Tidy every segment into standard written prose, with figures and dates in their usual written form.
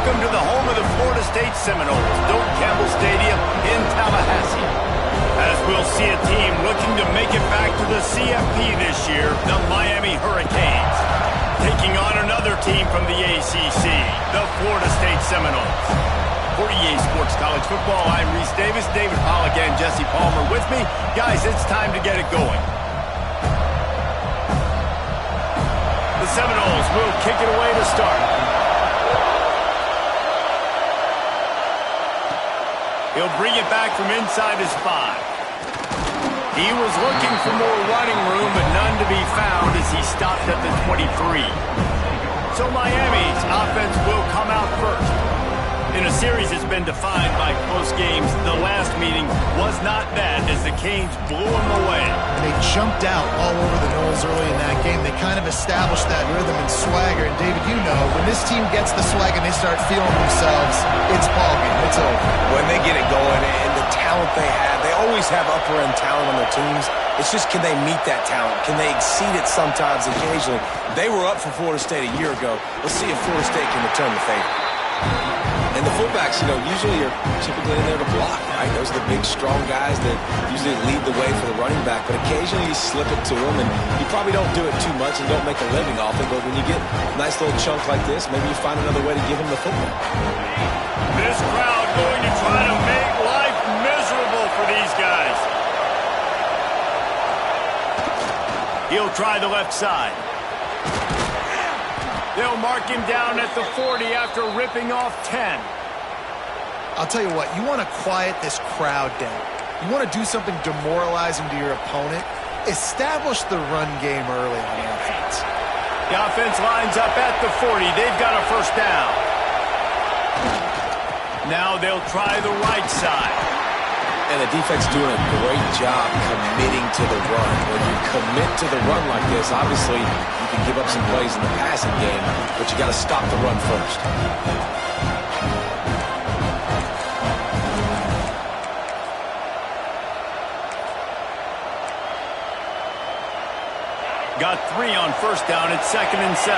welcome to the home of the Florida State Seminoles, Doak Campbell Stadium in Tallahassee. As we'll see a team looking to make it back to the CFP this year, the Miami Hurricanes, taking on another team from the ACC, the Florida State Seminoles. For EA Sports College Football, I'm Reese Davis, David Pollack, and Jesse Palmer with me. Guys, it's time to get it going. The Seminoles will kick it away to start. He'll bring it back from inside his 5. He was looking for more running room, but none to be found as he stopped at the 23. So Miami's offense will come out first. In a series that's been defined by close games, the last meeting was not that as the Canes blew them away. And they jumped out all over the Noles early in that game. They kind of established that rhythm and swagger. And David, you know, when this team gets the swag and they start feeling themselves, it's ballgame. It's over. When they get it going and the talent they have, they always have upper-end talent on their teams. It's just, can they meet that talent? Can they exceed it sometimes, occasionally? They were up for Florida State a year ago. Let's see if Florida State can return the favor. And the fullbacks, you know, usually are typically in there to block, right? Those are the big, strong guys that usually lead the way for the running back. But occasionally you slip it to them, and you probably don't do it too much and don't make a living off it. But when you get a nice little chunk like this, maybe you find another way to give them the football. This crowd going to try to make life miserable for these guys. He'll try the left side. They'll mark him down at the 40 after ripping off 10. I'll tell you what, you want to quiet this crowd down. You want to do something demoralizing to your opponent. Establish the run game early on offense. The offense lines up at the 40. They've got a first down. Now they'll try the right side. And the defense doing a great job committing to the run. When you commit to the run like this, obviously you can give up some plays in the passing game, but you got to stop the run first. Got 3 on first down at 2nd and 7.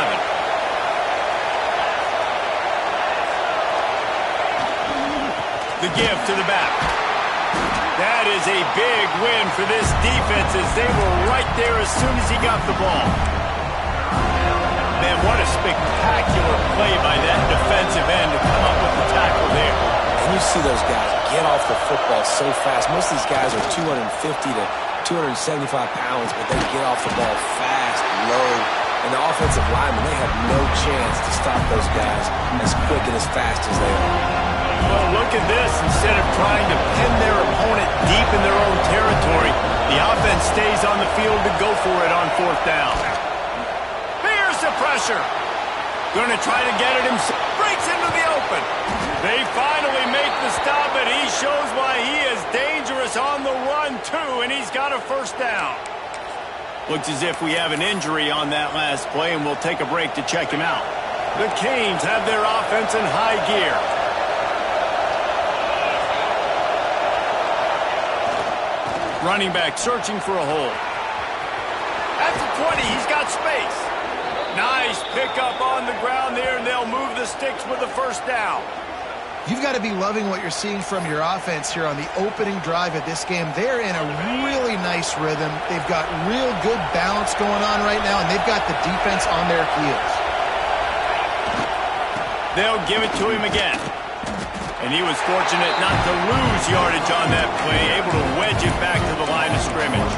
The give to the back. That is a big win for this defense as they were right there as soon as he got the ball. Man, what a spectacular play by that defensive end to come up with the tackle there. And you see those guys get off the football so fast. Most of these guys are 250 to 275 pounds, but they get off the ball fast, low. And the offensive linemen, they have no chance to stop those guys as quick and as fast as they are. Well, look at this. Instead of trying to pin their opponent deep in their own territory, the offense stays on the field to go for it on 4th down. Here's the pressure. Going to try to get it himself. Breaks into the open. They finally make the stop, but he shows why he is dangerous on the run, too, and he's got a first down. Looks as if we have an injury on that last play, and we'll take a break to check him out. The Canes have their offense in high gear. Running back searching for a hole. At the 20, he's got space. Nice pickup on the ground there, and they'll move the sticks with the first down. You've got to be loving what you're seeing from your offense here on the opening drive of this game. They're in a really nice rhythm. They've got real good balance going on right now, and they've got the defense on their heels. They'll give it to him again. And he was fortunate not to lose yardage on that play, able to wedge it back to the line of scrimmage.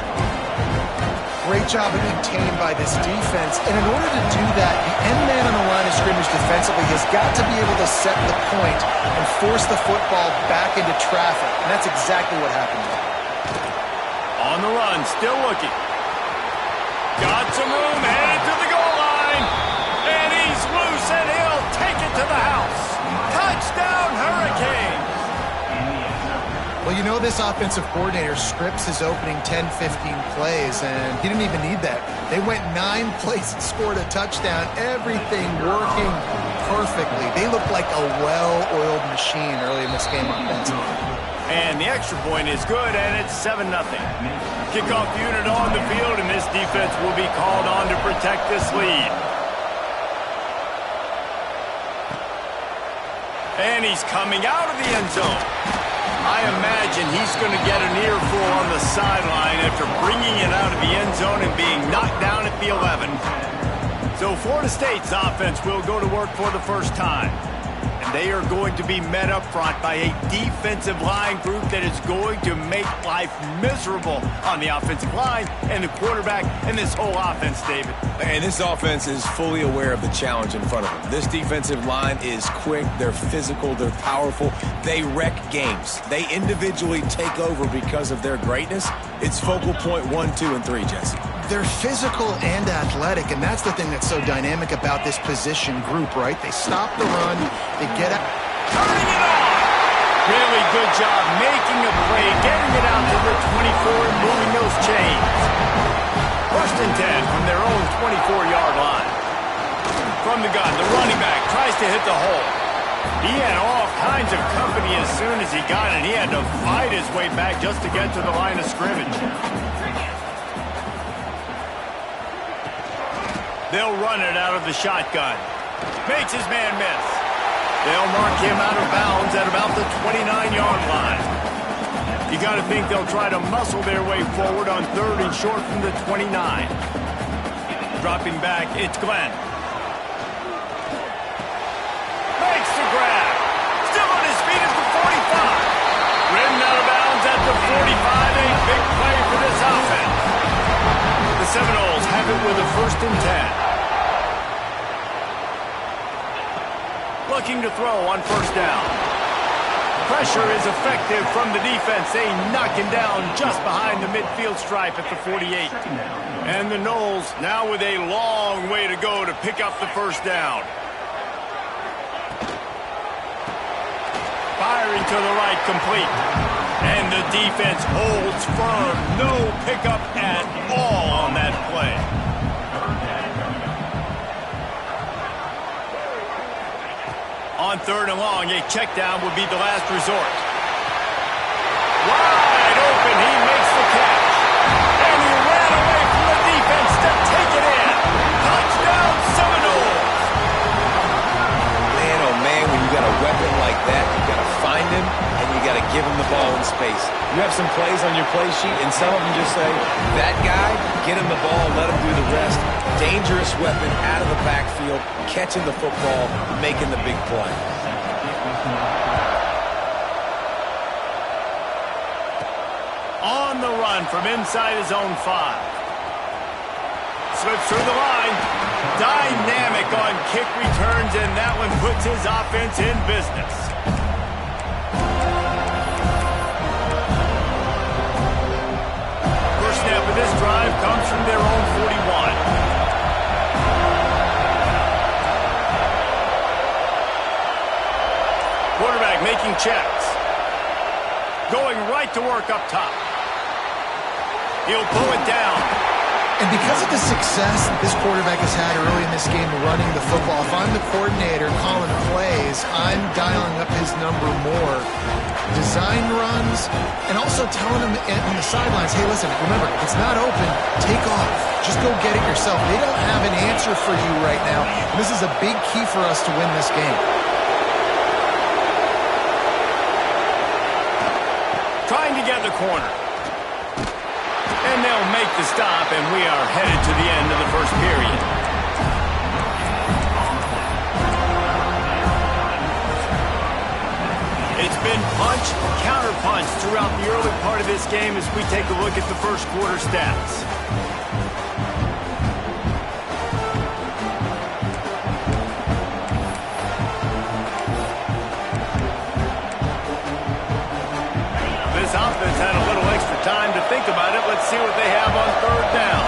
Great job maintained by this defense. And in order to do that, the end man on the line of scrimmage defensively has got to be able to set the point and force the football back into traffic. And that's exactly what happened there. On the run, still looking. Got some room, headed to the goal line. And he's loose, and he'll take it to the house. Touchdown, Hurricanes! Well, you know this offensive coordinator scripts his opening 10, 15 plays, and he didn't even need that. They went 9 plays and scored a touchdown, everything working perfectly. They looked like a well-oiled machine early in this game offensively. And the extra point is good, and it's 7-0. Kickoff unit on the field, and this defense will be called on to protect this lead. And he's coming out of the end zone. I imagine he's going to get an earful on the sideline after bringing it out of the end zone and being knocked down at the 11. So Florida State's offense will go to work for the first time. And they are going to be met up front by a defensive line group that is going to make life miserable on the offensive line and the quarterback and this whole offense, David. And this offense is fully aware of the challenge in front of them. This defensive line is quick, they're physical, they're powerful. They wreck games. They individually take over because of their greatness. It's focal point 1, 2, and 3, Jesse. They're physical and athletic, and that's the thing that's so dynamic about this position group, right? They stop the run, they get out. Turning it on! Really good job making a play, getting it out to the 24 and moving those chains. First and 10 from their own 24-yard line. From the gun, the running back tries to hit the hole. He had all kinds of company as soon as he got it. He had to fight his way back just to get to the line of scrimmage. They'll run it out of the shotgun. Makes his man miss. They'll mark him out of bounds at about the 29-yard line. You got to think they'll try to muscle their way forward on 3rd and short from the 29. Dropping back, it's Glenn. Makes the grab. Still on his feet at the 45. Ridden out of bounds at the 45. A big play for this offense. The Seminoles have it with a 1st and 10. Looking to throw on 1st down. Pressure is effective from the defense. They knock him down just behind the midfield stripe at the 48. And the Noles now with a long way to go to pick up the 1st down. Firing to the right, complete. And the defense holds firm. No pickup at all on that play. On 3rd and long, a check down would be the last resort. Wide open, he makes the catch. And he ran away from the defense to take it in. Touchdown, Seminoles. Man, oh man, when you got a weapon like that, you got to find him and you got to give him the ball in space. You have some plays on your play sheet, and some of them just say, that guy, get him the ball, let him do the rest. Dangerous weapon out of the backfield, catching the football, making the big play. On the run from inside his own 5. Slips through the line. Dynamic on kick returns, and that one puts his offense in business. First snap of this drive comes from their own 41. Quarterback making checks. Going right to work up top. He'll pull it down. And because of the success that this quarterback has had early in this game running the football, if I'm the coordinator calling plays, I'm dialing up his number more. Design runs, and also telling him on the sidelines, hey, listen, remember, it's not open. Take off. Just go get it yourself. They don't have an answer for you right now. And this is a big key for us to win this game. Trying to get the corner. And they'll make the stop, and we are headed to the end of the 1st period. It's been punch, counter-punch throughout the early part of this game as we take a look at the 1st quarter stats. This offense had a little extra time to think about it. Let's see what they have on 3rd down.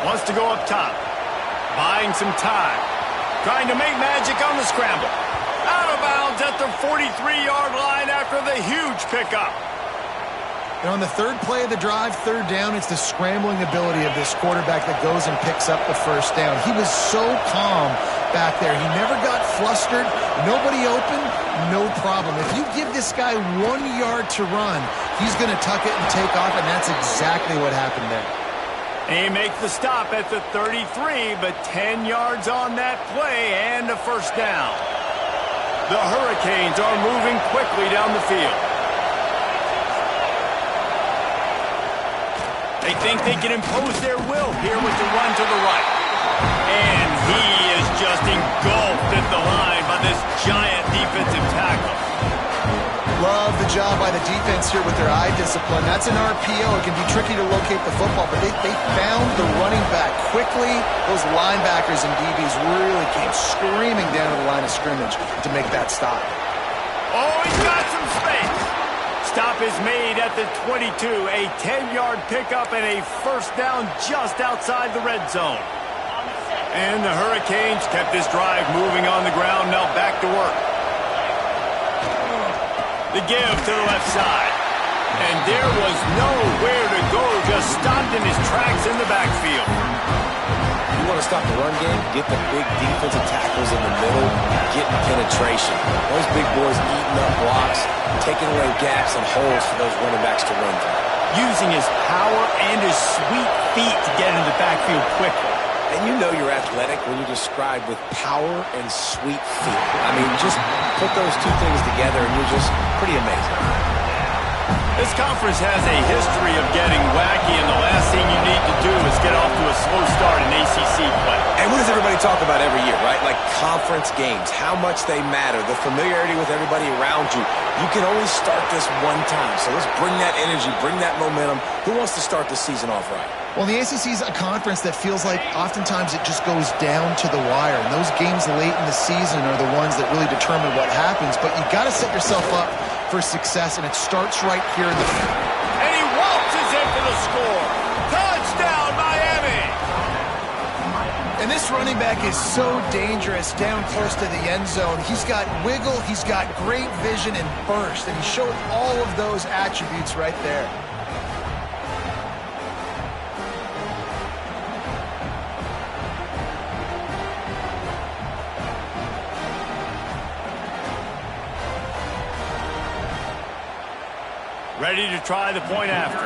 Wants to go up top. Buying some time. Trying to make magic on the scramble. Out of bounds at the 43-yard line after the huge pickup. And on the 3rd play of the drive, 3rd down, it's the scrambling ability of this quarterback that goes and picks up the 1st down. He was so calm back there. He never got flustered. Nobody open, no problem. If you give this guy 1 yard to run, he's going to tuck it and take off, and that's exactly what happened there. He makes the stop at the 33, but 10 yards on that play and a first down. The Hurricanes are moving quickly down the field. They think they can impose their will here with the run to the right. And he is just engulfed at the line by this giant defensive tackle. Love the job by the defense here with their eye discipline. That's an RPO. It can be tricky to locate the football, but they found the running back quickly. Those linebackers and DBs really came screaming down to the line of scrimmage to make that stop. Oh, he's got some space. Stop is made at the 22. A 10-yard pickup and a first down just outside the red zone. And the Hurricanes kept this drive moving on the ground. Now back to work. The give to the left side. And there was nowhere to go, just stopped in his tracks in the backfield. You want to stop the run game? Get the big defensive tackles in the middle, getting penetration. Those big boys eating up blocks, taking away gaps and holes for those running backs to run through. Using his power and his sweet feet to get into the backfield quickly. And you know you're athletic when you're described with power and sweet feet. I mean, just put those two things together and you're just pretty amazing. This conference has a history of getting wacky, and the last thing you need to do is get off to a slow start in ACC play. And what does everybody talk about every year, right? Like conference games, how much they matter, the familiarity with everybody around you. You can only start this one time, so let's bring that energy, bring that momentum. Who wants to start the season off right? Well, the ACC is a conference that feels like oftentimes it just goes down to the wire. And those games late in the season are the ones that really determine what happens. But you got to set yourself up for success, and it starts right here in the field. And he waltzes in for the score. Touchdown, Miami! And this running back is so dangerous down close to the end zone. He's got wiggle, he's got great vision and burst, and he showed all of those attributes right there. Ready to try the point after.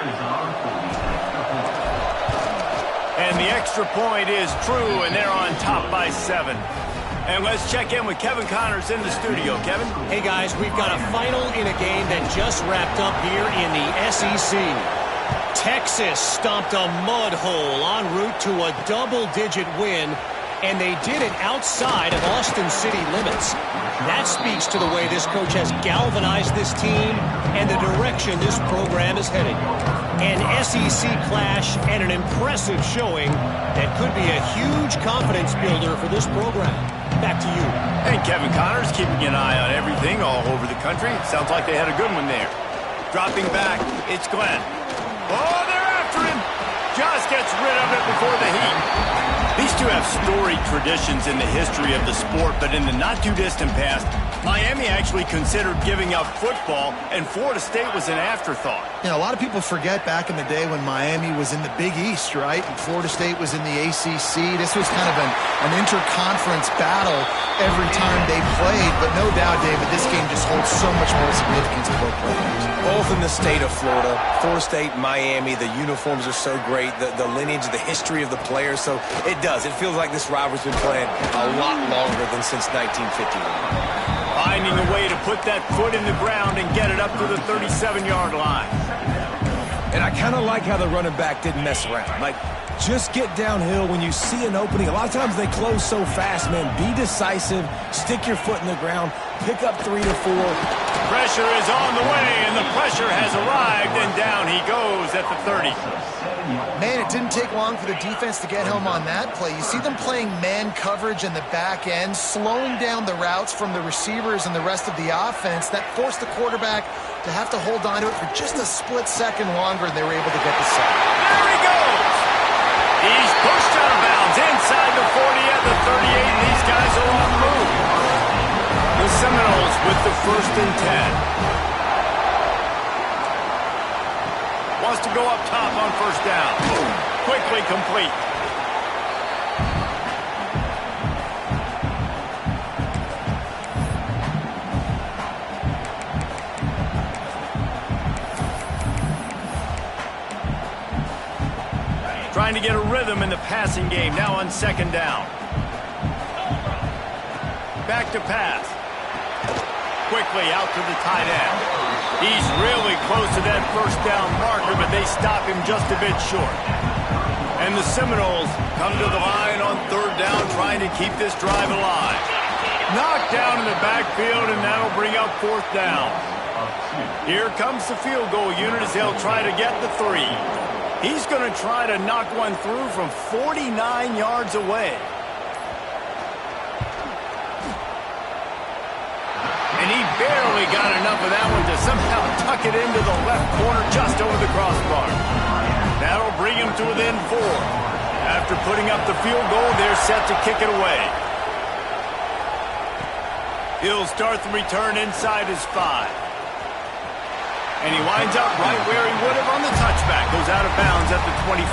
And the extra point is true, and they're on top by 7. And let's check in with Kevin Connors in the studio. Kevin? Hey, guys, we've got a final in a game that just wrapped up here in the SEC. Texas stomped a mud hole en route to a double-digit win, and they did it outside of Austin City limits. That speaks to the way this coach has galvanized this team and the direction this program is heading. An SEC clash and an impressive showing that could be a huge confidence builder for this program. Back to you. And Kevin Connors keeping an eye on everything all over the country. Sounds like they had a good one there. Dropping back, it's Glenn. Oh, they're after him. Just gets rid of it before the heat. These two have storied traditions in the history of the sport, but in the not-too-distant past, Miami actually considered giving up football, and Florida State was an afterthought. You know, a lot of people forget back in the day when Miami was in the Big East, right? And Florida State was in the ACC. This was kind of an interconference battle every time they played. But no doubt, David, this game just holds so much more significance for both programs. Both in the state of Florida. Florida State, Miami, the uniforms are so great. The lineage, the history of the players. So it does. It feels like this rivalry's been playing a lot longer than since 1951. Finding a way to put that foot in the ground and get it up to the 37-yard line. And I kind of like how the running back didn't mess around. Like, just get downhill when you see an opening. A lot of times they close so fast, man. Be decisive. Stick your foot in the ground. Pick up 3 to 4. Pressure is on the way, and the pressure has arrived, and down he goes at the 30. Man, it didn't take long for the defense to get home on that play. You see them playing man coverage in the back end, slowing down the routes from the receivers and the rest of the offense. That forced the quarterback to have to hold on to it for just a split second longer, and they were able to get the sack. There he goes! He's pushed out of bounds inside the 40 at the 38, and these guys are on the move. The Seminoles with the 1st and 10. Wants to go up top on 1st down. Quickly complete. Trying to get a rhythm in the passing game now on second down. Back to pass. Quickly out to the tight end. He's really close to that first down marker, but they stop him just a bit short. And the Seminoles come to the line on third down, trying to keep this drive alive. Knocked down in the backfield, and that'll bring up fourth down. Here comes the field goal unit as they'll try to get the 3. He's going to try to knock one through from 49 yards away. And he barely got enough of that one to somehow tuck it into the left corner just over the crossbar. That'll bring him to within 4. After putting up the field goal, they're set to kick it away. He'll start the return inside his 5. And he winds up right where he would have on the touchback. Goes out of bounds at the 25.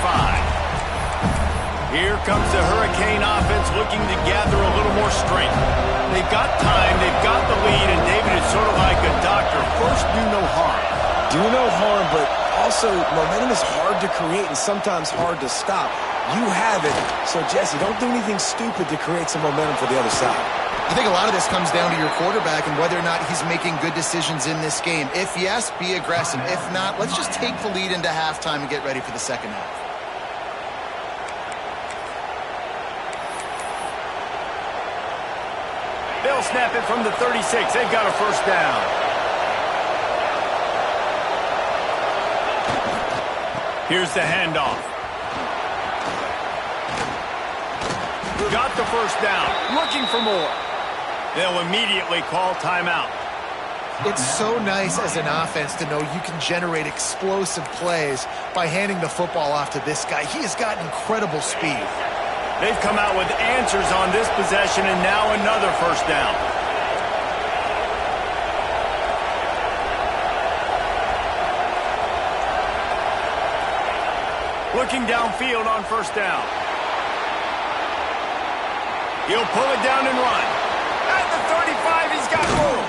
Here comes the Hurricane offense looking to gather a little more strength. They've got time, they've got the lead, and David is sort of like a doctor. First, do no harm. Do no harm, but also momentum is hard to create and sometimes hard to stop. You have it, so Jesse, don't do anything stupid to create some momentum for the other side. I think a lot of this comes down to your quarterback and whether or not he's making good decisions in this game. If yes, be aggressive. If not, let's just take the lead into halftime and get ready for the second half. They'll snap it from the 36. They've got a first down. Here's the handoff. Got the first down. Looking for more. They'll immediately call timeout. It's so nice as an offense to know you can generate explosive plays by handing the football off to this guy. He has got incredible speed. They've come out with answers on this possession, and now another first down. Looking downfield on first down. He'll pull it down and run. At the 35, he's got room.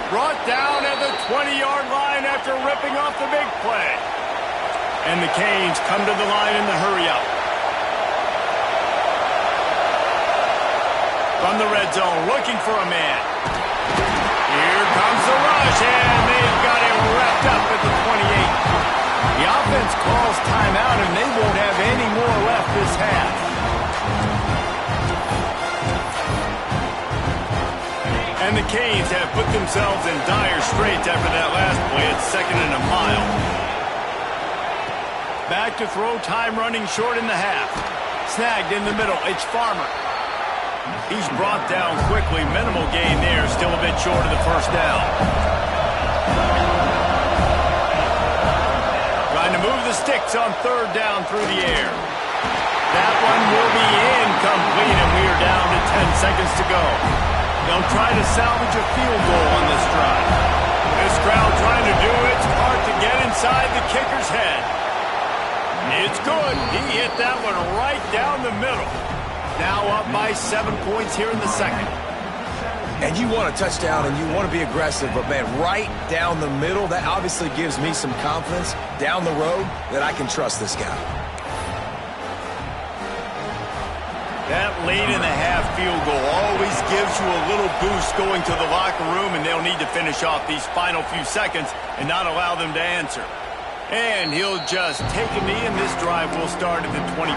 Brought down at the 20-yard line after ripping off the big play. And the Canes come to the line in the hurry-up. From the red zone, looking for a man. Here comes the rush, and they've got him wrapped up at the 28. The offense calls timeout, and they won't have any more left this half. And the Canes have put themselves in dire straits after that last play. It's second and a mile. Back to throw, time running short in the half. Snagged in the middle, it's Farmer. He's brought down quickly. Minimal gain there, still a bit short of the first down. Trying to move the sticks on third down through the air. That one will be incomplete, and we are down to 10 seconds to go. They'll try to salvage a field goal on this drive. This crowd trying to do its part to get inside the kicker's head. It's good. He hit that one right down the middle. Now up by 7 points here in the second. And you want a touchdown and you want to be aggressive, but man, right down the middle, that obviously gives me some confidence down the road that I can trust this guy. That late in the half field goal always gives you a little boost going to the locker room, and they'll need to finish off these final few seconds and not allow them to answer. And he'll just take a knee, and this drive will start at the 25.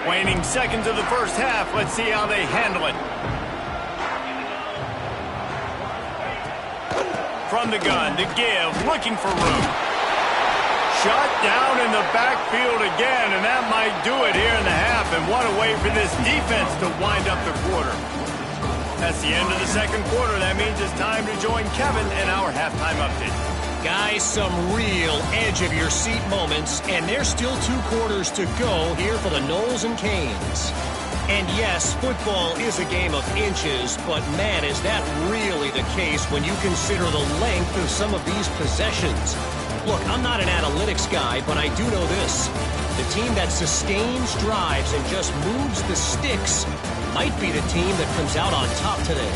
Waning seconds of the first half. Let's see how they handle it. From the gun to give, looking for room. Shot down in the backfield again, and that might do it here in the half. And what a way for this defense to wind up the quarter. That's the end of the second quarter. That means it's time to join Kevin in our halftime update. Guys, some real edge-of-your-seat moments, and there's still 2 quarters to go here for the Noles and Canes. And yes, football is a game of inches, but man, is that really the case when you consider the length of some of these possessions. Look, I'm not an analytics guy, but I do know this. The team that sustains drives and just moves the sticks might be the team that comes out on top today.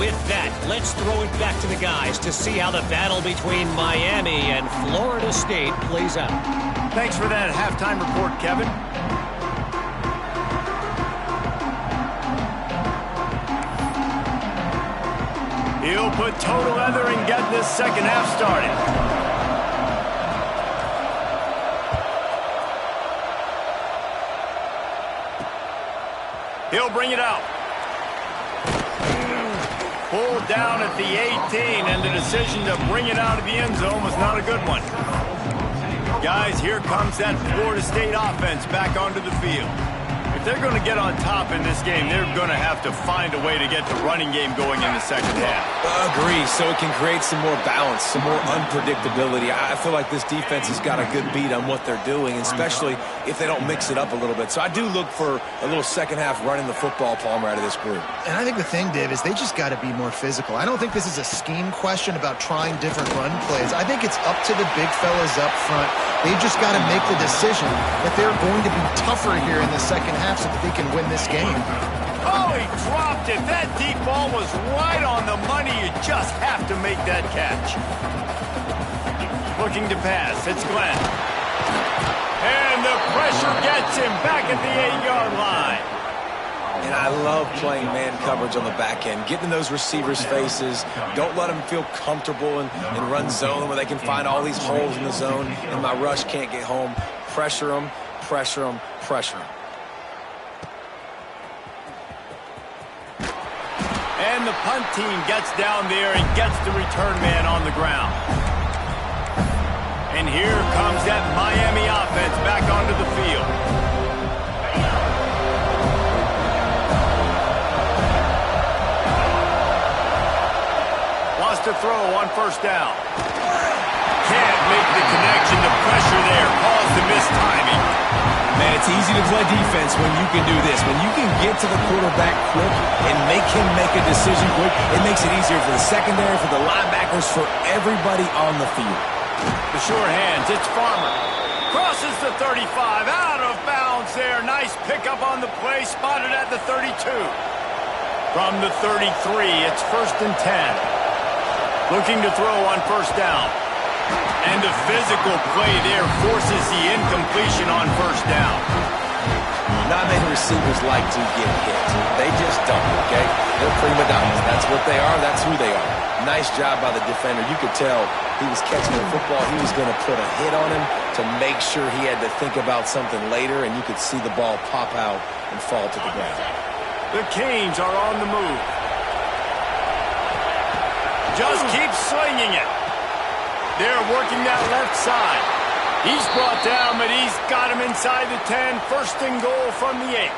with that, let's throw it back to the guys to see how the battle between Miami and Florida State plays out. Thanks for that halftime report, Kevin. He'll put total leather and get this second half started. He'll bring it out. Pulled down at the 18, and the decision to bring it out of the end zone was not a good one. Guys, here comes that Florida State offense back onto the field. If they're going to get on top in this game, they're going to have to find a way to get the running game going in the second half. Agree, so it can create some more balance, some more unpredictability. I feel like this defense has got a good beat on what they're doing, especially if they don't mix it up a little bit. So I do look for a little second half running the football, Palmer, out of this group. And I think the thing, Dave, is they just got to be more physical. I don't think this is a scheme question about trying different run plays. I think it's up to the big fellas up front. They've just got to make the decision that they're going to be tougher here in the second half so that they can win this game. Oh, he dropped it. That deep ball was right on the money. You just have to make that catch. Looking to pass. It's Glenn. And the pressure gets him back at the 8-yard line. And I love playing man coverage on the back end, getting in those receivers' faces. Don't let them feel comfortable and run zone where they can find all these holes in the zone and my rush can't get home. Pressure them, pressure them, pressure them. And the punt team gets down there and gets the return man on the ground. And here comes that Miami offense back onto the field. Wants to throw on first down. Can't make the connection. The pressure there caused the missed timing. Man, it's easy to play defense when you can do this. When you can get to the quarterback quick and make him make a decision quick, it makes it easier for the secondary, for the linebackers, for everybody on the field. The sure hands, it's Farmer. Crosses the 35, out of bounds there. Nice pickup on the play, spotted at the 32. From the 33, it's 1st and 10. Looking to throw on first down. And the physical play there forces the incompletion on first down. Not many receivers like to get hit. They just don't, okay? They're prima donnas. That's what they are. That's who they are. Nice job by the defender. You could tell he was catching the football. He was going to put a hit on him to make sure he had to think about something later, and you could see the ball pop out and fall to the ground. The Canes are on the move. Just keep slinging it. They're working that left side. He's brought down, but he's got him inside the 10. 1st and goal from the 8.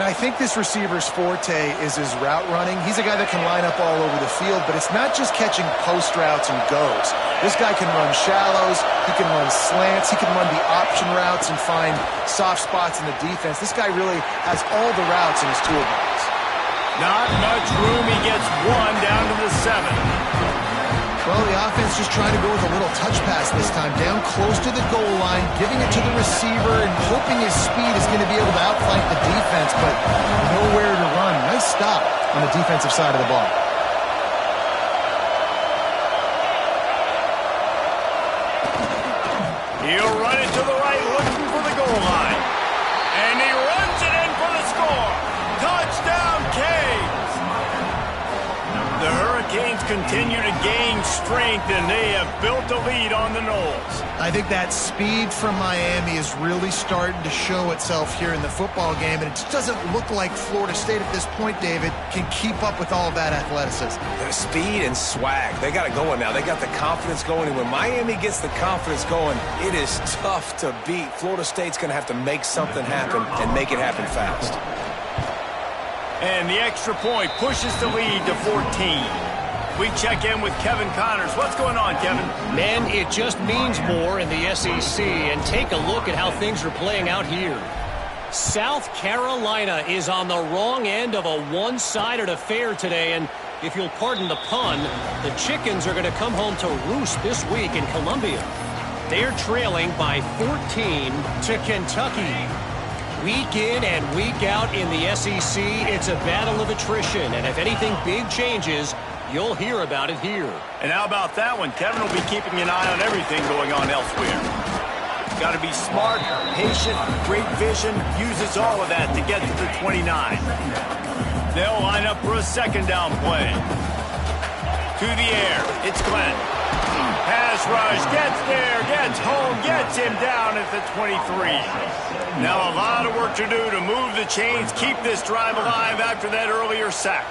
Now, I think this receiver's forte is his route running. He's a guy that can line up all over the field, but it's not just catching post routes and goes. This guy can run shallows, he can run slants, he can run the option routes and find soft spots in the defense. This guy really has all the routes in his toolbox. Not much room. He gets one down to the 7. Well, the offense just trying to go with a little touch pass this time, down close to the goal line, giving it to the receiver and hoping his speed is going to be able to outflank the defense, but nowhere to run. Nice stop on the defensive side of the ball. He'll run it to the right, looking for the goal line. And he runs it in for the score. Touchdown, Canes! The Hurricanes continue to gain strength, and they have built a lead on the Noles. I think that speed from Miami is really starting to show itself here in the football game, and it just doesn't look like Florida State at this point, David, can keep up with all of that athleticism. There's speed and swag. They got it going now. They got the confidence going, and when Miami gets the confidence going, it is tough to beat. Florida State's going to have to make something happen and make it happen fast. And the extra point pushes the lead to 14. We check in with Kevin Connors. What's going on, Kevin? Man, it just means more in the SEC. And take a look at how things are playing out here. South Carolina is on the wrong end of a one-sided affair today. And if you'll pardon the pun, the Chickens are going to come home to roost this week in Columbia. They're trailing by 14 to Kentucky. Week in and week out in the SEC, it's a battle of attrition. And if anything big changes, you'll hear about it here. And how about that one? Kevin will be keeping an eye on everything going on elsewhere. Got to be smart, patient, great vision, uses all of that to get to the 29. They'll line up for a second down play. To the air, it's Glenn. Pass rush, gets there, gets home, gets him down at the 23. Now a lot of work to do to move the chains, keep this drive alive after that earlier sack.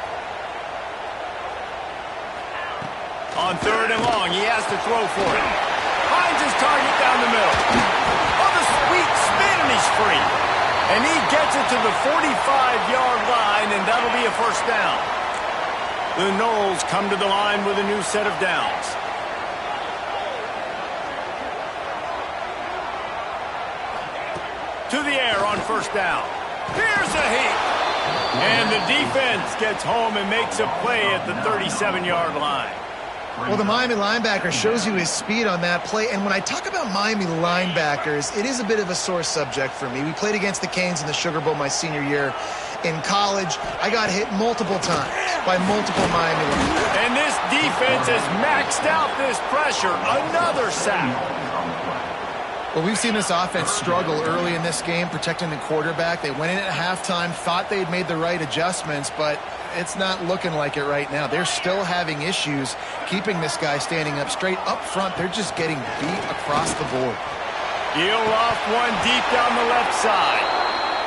On third and long, he has to throw for it. Finds his target down the middle. Oh, the sweet spin, and he's free. And he gets it to the 45-yard line, and that'll be a first down. The Noles come to the line with a new set of downs. To the air on first down. Here's a hit. And the defense gets home and makes a play at the 37-yard line. Well, the Miami linebacker shows you his speed on that play. And when I talk about Miami linebackers, it is a bit of a sore subject for me. We played against the Canes in the Sugar Bowl my senior year. In college, I got hit multiple times by multiple Miami linebackers. And this defense has maxed out this pressure. Another sack. Well, we've seen this offense struggle early in this game, protecting the quarterback. They went in at halftime, thought they'd made the right adjustments, but it's not looking like it right now. They're still having issues keeping this guy standing up straight. Up front, they're just getting beat across the board. He'll off one deep down the left side.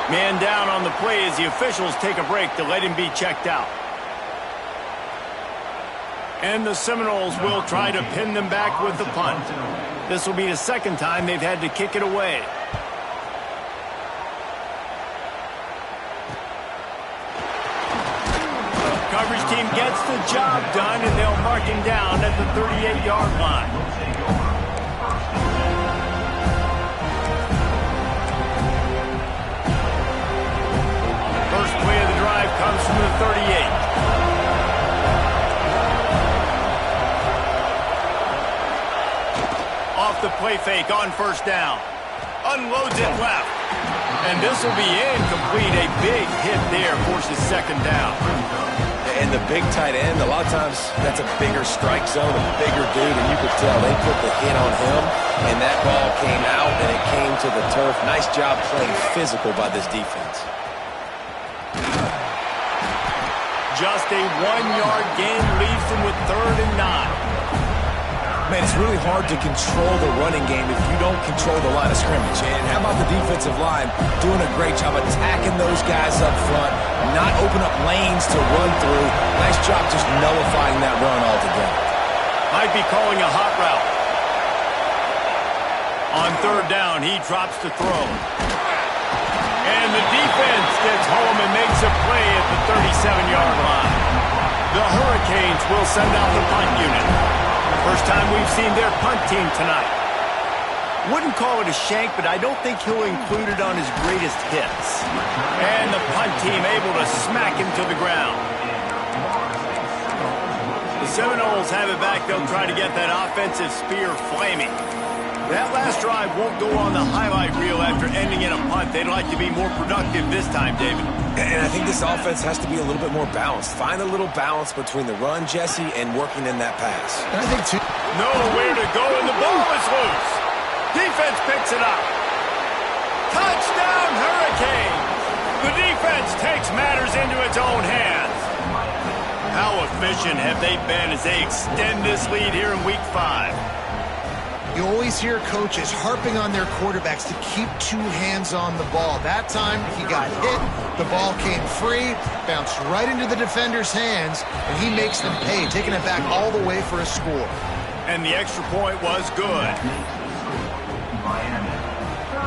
Man down on the play as the officials take a break to let him be checked out. And the Seminoles will try to pin them back with the punt. This will be the second time they've had to kick it away. Coverage team gets the job done, and they'll mark him down at the 38-yard line. First play of the drive comes from the 38. Off the play fake on first down. Unloads it left. And this will be incomplete. A big hit there forces second down. And the big tight end, a lot of times that's a bigger strike zone, a bigger dude, and you could tell they put the hit on him, and that ball came out, and it came to the turf. Nice job playing physical by this defense. Just a 1-yard gain leaves them with 3rd and 9. Man, it's really hard to control the running game if you don't control the line of scrimmage. And how about the defensive line doing a great job attacking those guys up front, not open up lanes to run through. Nice job just nullifying that run altogether. Might be calling a hot route. On third down, he drops to throw. And the defense gets home and makes a play at the 37-yard line. The Hurricanes will send out the punt unit. First time we've seen their punt team tonight. Wouldn't call it a shank, but I don't think he'll include it on his greatest hits. And the punt team able to smack him to the ground. The Seminoles have it back. They'll try to get that offensive spear flaming. That last drive won't go on the highlight reel after ending in a punt. They'd like to be more productive this time, David. And I think this offense has to be a little bit more balanced. Find a little balance between the run, Jesse, and working in that pass. And I think, too, nowhere to go, and the ball is loose. Defense picks it up. Touchdown, Hurricanes! The defense takes matters into its own hands. How efficient have they been as they extend this lead here in Week 5? you always hear coaches harping on their quarterbacks to keep two hands on the ball. That time, he got hit, the ball came free, bounced right into the defender's hands, and he makes them pay, taking it back all the way for a score. And the extra point was good.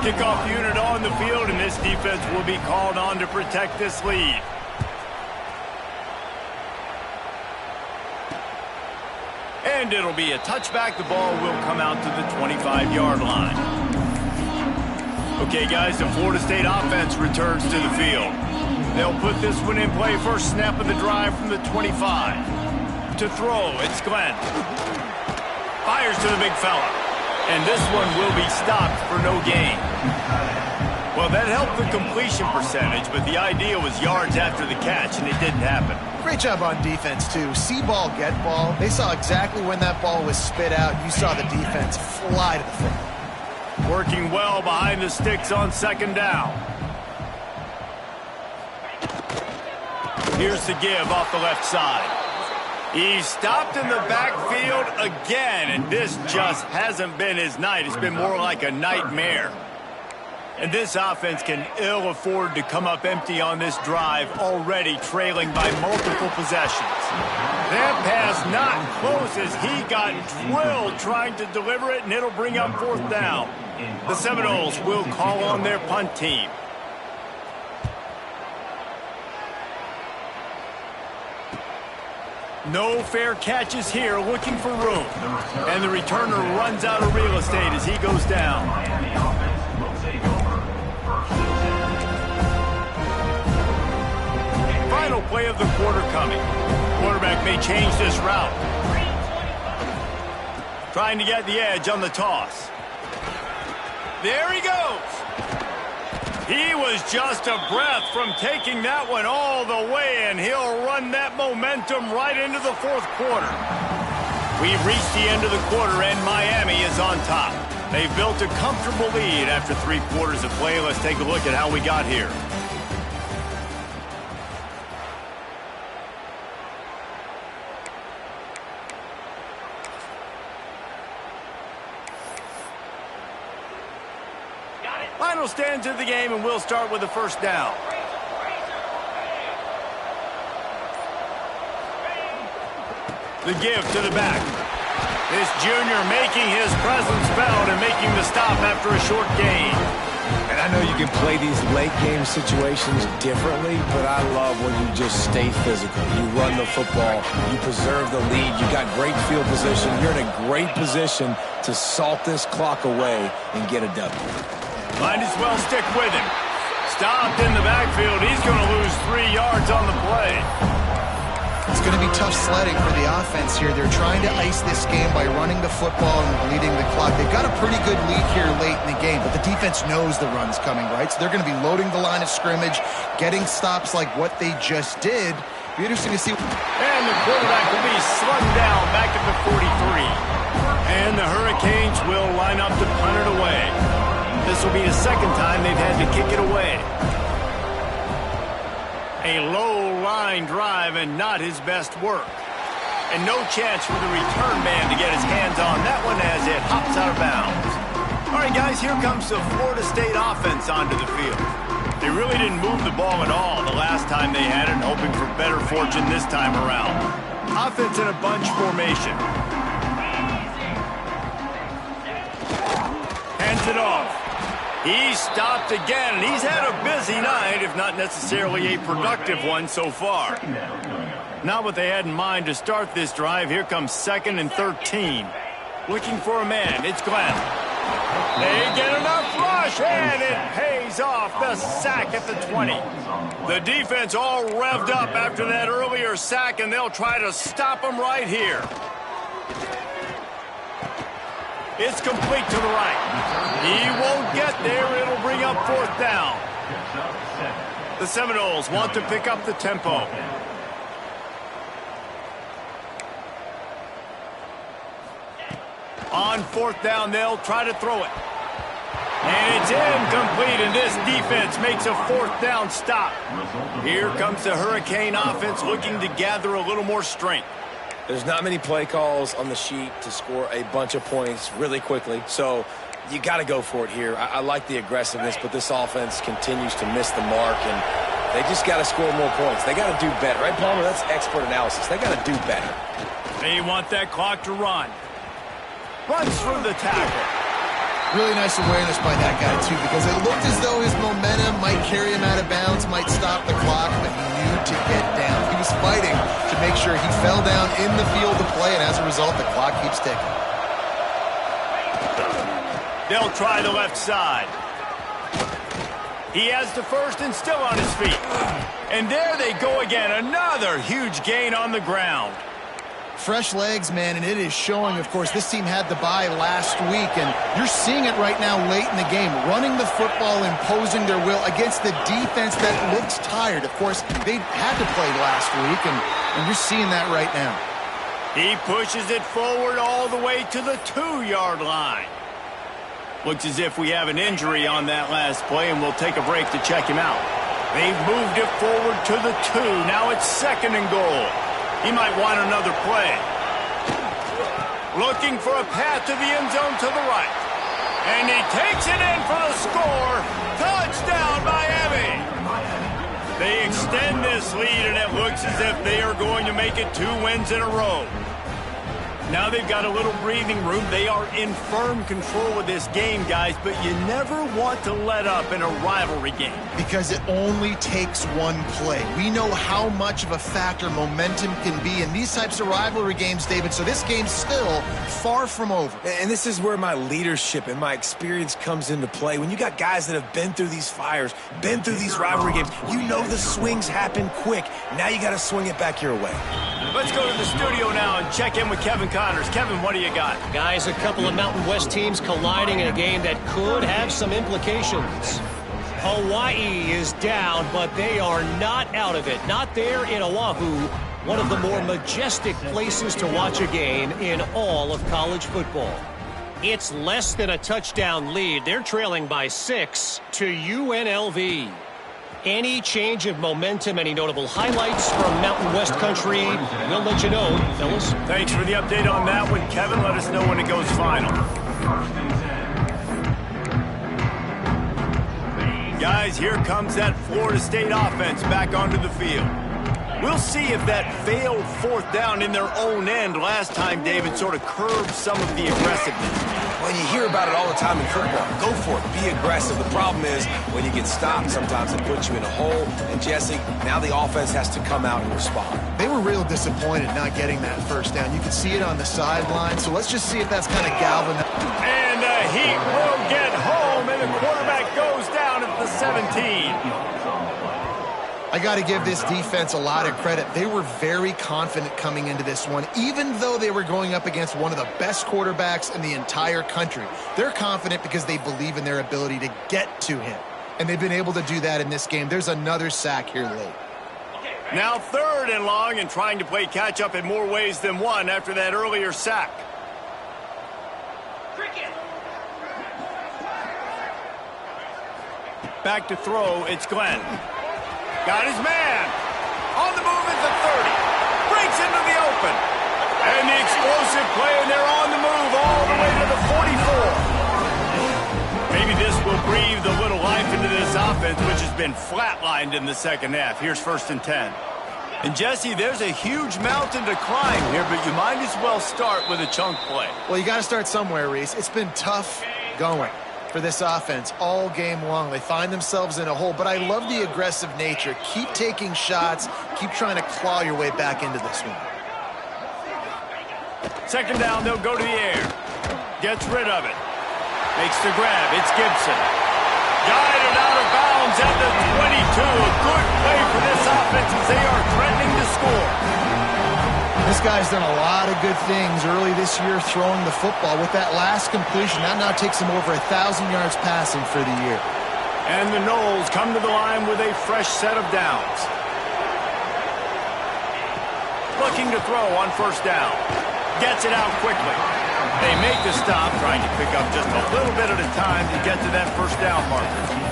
Kickoff unit on the field, and this defense will be called on to protect this lead. And it'll be a touchback. The ball will come out to the 25-yard line. Okay, guys, the Florida State offense returns to the field. They'll put this one in play. First snap of the drive from the 25. To throw, it's Glenn. Fires to the big fella. And this one will be stopped for no gain. Well, that helped the completion percentage, but the idea was yards after the catch, and it didn't happen. Great job on defense, too. See ball, get ball. They saw exactly when that ball was spit out. You saw the defense fly to the front. Working well behind the sticks on second down. Here's the give off the left side. He stopped in the backfield again, and this just hasn't been his night. It's been more like a nightmare. And this offense can ill afford to come up empty on this drive, already trailing by multiple possessions. That pass not close as he got drilled trying to deliver it, and it'll bring up fourth down. The Seminoles will call on their punt team. No fair catches here, looking for room. And the returner runs out of real estate as he goes down. Final play of the quarter coming. Quarterback may change this route. Trying to get the edge on the toss. There he goes. He was just a breath from taking that one all the way, and he'll run that momentum right into the fourth quarter. We've reached the end of the quarter, and Miami is on top. They've built a comfortable lead after 3 quarters of play. Let's take a look at how we got here. Final stands of the game, and we'll start with the first down. The give to the back. This junior making his presence felt and making the stop after a short gain. And I know you can play these late game situations differently, but I love when you just stay physical. You run the football, you preserve the lead, you got great field position. You're in a great position to salt this clock away and get a W. Might as well stick with him. Stopped in the backfield. He's going to lose 3 yards on the play. It's going to be tough sledding for the offense here. They're trying to ice this game by running the football and bleeding the clock. They've got a pretty good lead here late in the game, but the defense knows the run's coming, right? So they're going to be loading the line of scrimmage, getting stops like what they just did. Be interesting to see. And the quarterback will be slugged down back at the 43. And the Hurricanes will line up to punt it away. This will be the second time they've had to kick it away. A low-line drive and not his best work. And no chance for the return man to get his hands on that one as it hops out of bounds. All right, guys, here comes the Florida State offense onto the field. They really didn't move the ball at all the last time they had it, hoping for better fortune this time around. Offense in a bunch formation. Hands it off. He stopped again, and he's had a busy night, if not necessarily a productive one so far. Not what they had in mind to start this drive. Here comes 2nd and 13. Looking for a man. It's Glenn. They get enough rush, and it pays off. The sack at the 20. The defense all revved up after that earlier sack, and they'll try to stop him right here. It's complete to the right. He won't get there. It'll bring up fourth down. The Seminoles want to pick up the tempo. On fourth down, they'll try to throw it. And it's incomplete, and this defense makes a fourth down stop. Here comes the Hurricane offense looking to gather a little more strength. There's not many play calls on the sheet to score a bunch of points really quickly, so you got to go for it here. I like the aggressiveness, but this offense continues to miss the mark, and they just got to score more points. They got to do better. Right, Palmer? That's expert analysis. They got to do better. They want that clock to run. Runs through the tackle. Really nice awareness by that guy, too, because it looked as though his momentum might carry him out of bounds, might stop the clock, but he knew to get down. He was fighting to make sure he fell down in the field to play, and as a result, the clock keeps ticking. They'll try the left side. He has the first and still on his feet. And there they go again. Another huge gain on the ground. Fresh legs, man, and it is showing. Of course, this team had the bye last week, and you're seeing it right now late in the game, running the football, imposing their will against the defense that looks tired. Of course, they had to play last week, and you're seeing that right now. He pushes it forward all the way to the 2-yard line. Looks as if we have an injury on that last play, and we'll take a break to check him out. They've moved it forward to the 2. Now it's 2nd and goal. He might want another play. Looking for a path to the end zone to the right. And he takes it in for the score. Touchdown, Miami! They extend this lead, and it looks as if they are going to make it 2 wins in a row. Now they've got a little breathing room. They are in firm control of this game, guys, but you never want to let up in a rivalry game. Because it only takes one play. We know how much of a factor momentum can be in these types of rivalry games, David, so this game's still far from over. And this is where my leadership and my experience comes into play. When you got guys that have been through these fires, been through these rivalry games, you know the swings happen quick. Now you got to swing it back your way. Let's go to the studio now and check in with Kevin Connors. Kevin, what do you got? Guys, a couple of Mountain West teams colliding in a game that could have some implications. Hawaii is down, but they are not out of it. Not there in Oahu, one of the more majestic places to watch a game in all of college football. It's less than a touchdown lead. They're trailing by 6 to UNLV. Any change of momentum, any notable highlights from Mountain West country, we'll let you know, fellas. Thanks for the update on that one, Kevin. Let us know when it goes final. Guys, here comes that Florida State offense back onto the field. We'll see if that failed 4th down in their own end last time, David, sort of curbed some of the aggressiveness. Well, you hear about it all the time in football. Go for it. Be aggressive. The problem is when you get stopped, sometimes it puts you in a hole. And, Jesse, now the offense has to come out and respond. They were real disappointed not getting that 1st down. You could see it on the sideline, so let's just see if that's kind of galvanized. And the Heat will get home, and the quarterback goes down at the 17. I got to give this defense a lot of credit. They were very confident coming into this one, even though they were going up against one of the best quarterbacks in the entire country. They're confident because they believe in their ability to get to him, and they've been able to do that in this game. There's another sack here late. Now 3rd and long, and trying to play catch-up in more ways than one after that earlier sack. Back to throw, it's Glenn. Got his man. On the move at the 30. Breaks into the open. And the explosive play, and they're on the move all the way to the 44. Maybe this will breathe a little life into this offense, which has been flatlined in the 2nd half. Here's 1st and 10. And, Jesse, there's a huge mountain to climb here, but you might as well start with a chunk play. Well, you got to start somewhere, Reese. It's been tough going for this offense all game long. They find themselves in a hole, but I love the aggressive nature. Keep taking shots. Keep trying to claw your way back into this one. 2nd down, they'll go to the air. Gets rid of it. Makes the grab. It's Gibson. Guided out of bounds at the 22. A good play for this offense as they are threatening to score. This guy's done a lot of good things early this year throwing the football. With that last completion, that now takes him over 1,000 yards passing for the year. And the Noles come to the line with a fresh set of downs. Looking to throw on 1st down. Gets it out quickly. They make the stop, trying to pick up just a little bit at a time to get to that 1st down marker.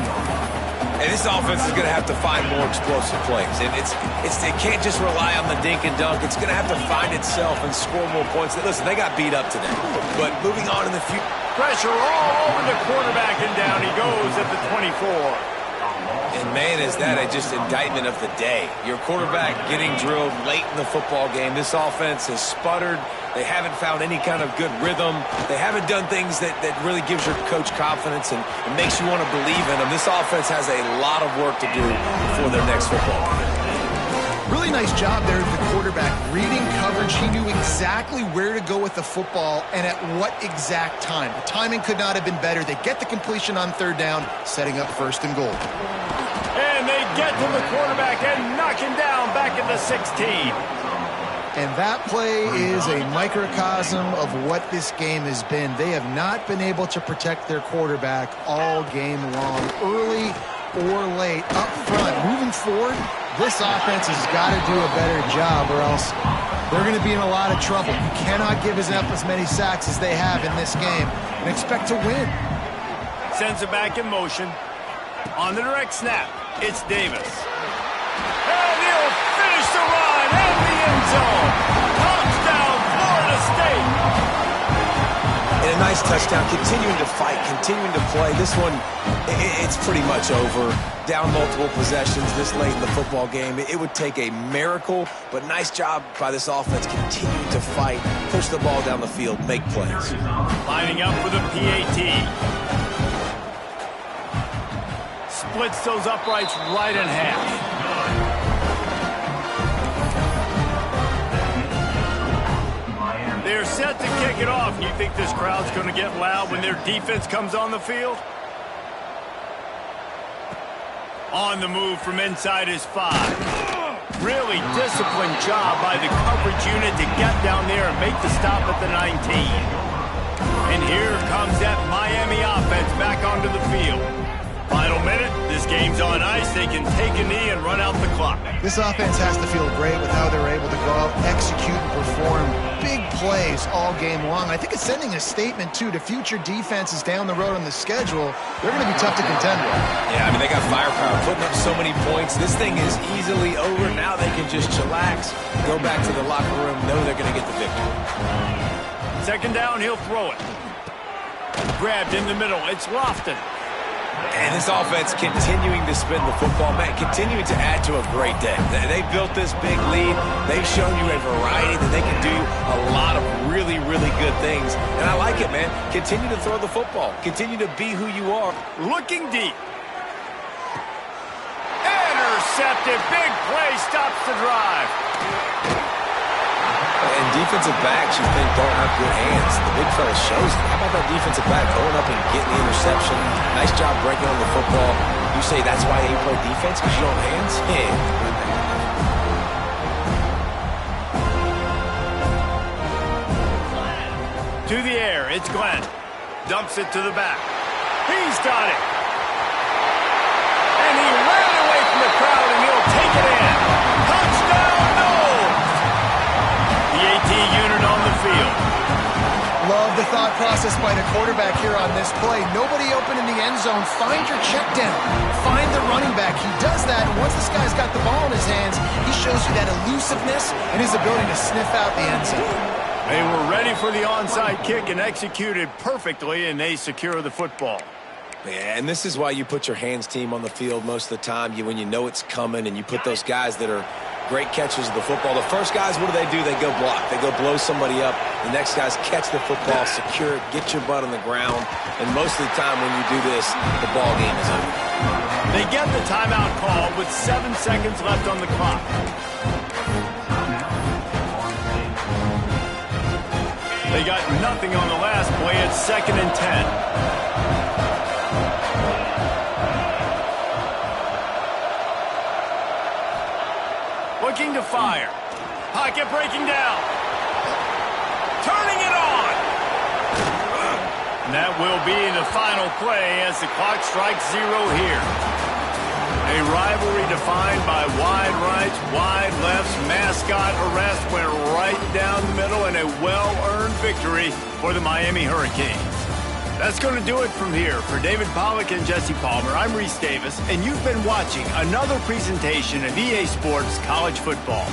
And this offense is going to have to find more explosive plays. And it can't just rely on the dink and dunk. It's going to have to find itself and score more points. Listen, they got beat up today. But moving on in the future. Pressure all over the quarterback, and down he goes at the 24. And, man, is that just indictment of the day. Your quarterback getting drilled late in the football game. This offense has sputtered. They haven't found any kind of good rhythm. They haven't done things that really gives your coach confidence and makes you want to believe in them. This offense has a lot of work to do before their next football game. Really nice job there of the quarterback. Reading coverage, he knew exactly where to go with the football and at what exact time. The timing could not have been better. They get the completion on 3rd down, setting up 1st and goal. And they get to the quarterback and knock him down back at the 16. And that play is a microcosm of what this game has been. They have not been able to protect their quarterback all game long, early or late, up front. Moving forward, this offense has got to do a better job or else they're going to be in a lot of trouble. You cannot give up as many sacks as they have in this game and expect to win. Sends it back in motion. On the direct snap, it's Davis. And he'll finish the run in the end zone. Touchdown, Florida State. And a nice touchdown, continuing to fight, continuing to play. This one, it's pretty much over. Down multiple possessions this late in the football game. It would take a miracle, but nice job by this offense continuing to fight, push the ball down the field, make plays. Lining up for the PAT. Splits those uprights right in half. They're set to kick it off. You think this crowd's going to get loud when their defense comes on the field? On the move from inside his 5. Really disciplined job by the coverage unit to get down there and make the stop at the 19. And here comes that Miami offense back onto the field. Final minute, this game's on ice. They can take a knee and run out the clock. This offense has to feel great with how they're able to go out, execute, and perform big plays all game long. I think it's sending a statement, too, to future defenses down the road on the schedule. They're going to be tough to contend with. Yeah, I mean, they got firepower, putting up so many points. This thing is easily over. Now they can just chillax, go back to the locker room, know they're going to get the victory. Second down, he'll throw it. Grabbed in the middle. It's Lofton. And this offense continuing to spin the football, man, continuing to add to a great day. They built this big lead. They've shown you a variety that they can do a lot of really, really good things. And I like it, man. Continue to throw the football. Continue to be who you are. Looking deep. Intercepted. Big play stops the drive. And defensive backs, you think, don't have good hands. The big fella shows it. How about that defensive back going up and getting the interception? Nice job breaking on the football. You say that's why you play defense, because you don't have hands? Yeah. To the air, it's Glenn. Dumps it to the back. He's got it. And he ran away from the crowd, and he'll take it in. Touchdown, no! The AT unit on the field. Love the thought process by the quarterback here on this play. Nobody open in the end zone. Find your check down. Find the running back. He does that, and once this guy's got the ball in his hands, he shows you that elusiveness and his ability to sniff out the end zone. They were ready for the onside kick and executed perfectly, and they secure the football. Yeah, and this is why you put your hands team on the field most of the time. When you know it's coming, and you put those guys that are great catches of the football. The first guys, what do? They go block. They go blow somebody up. The next guys catch the football, secure it, get your butt on the ground. And most of the time when you do this, the ball game is over. They get the timeout call with 7 seconds left on the clock. They got nothing on the last play. It's 2nd and 10. Looking to fire. Pocket breaking down. Turning it on. And that will be the final play as the clock strikes 0 here. A rivalry defined by wide rights, wide lefts, mascot arrest went right down the middle, and a well-earned victory for the Miami Hurricanes. That's going to do it from here. For David Pollack and Jesse Palmer, I'm Reese Davis, and you've been watching another presentation of EA Sports College Football.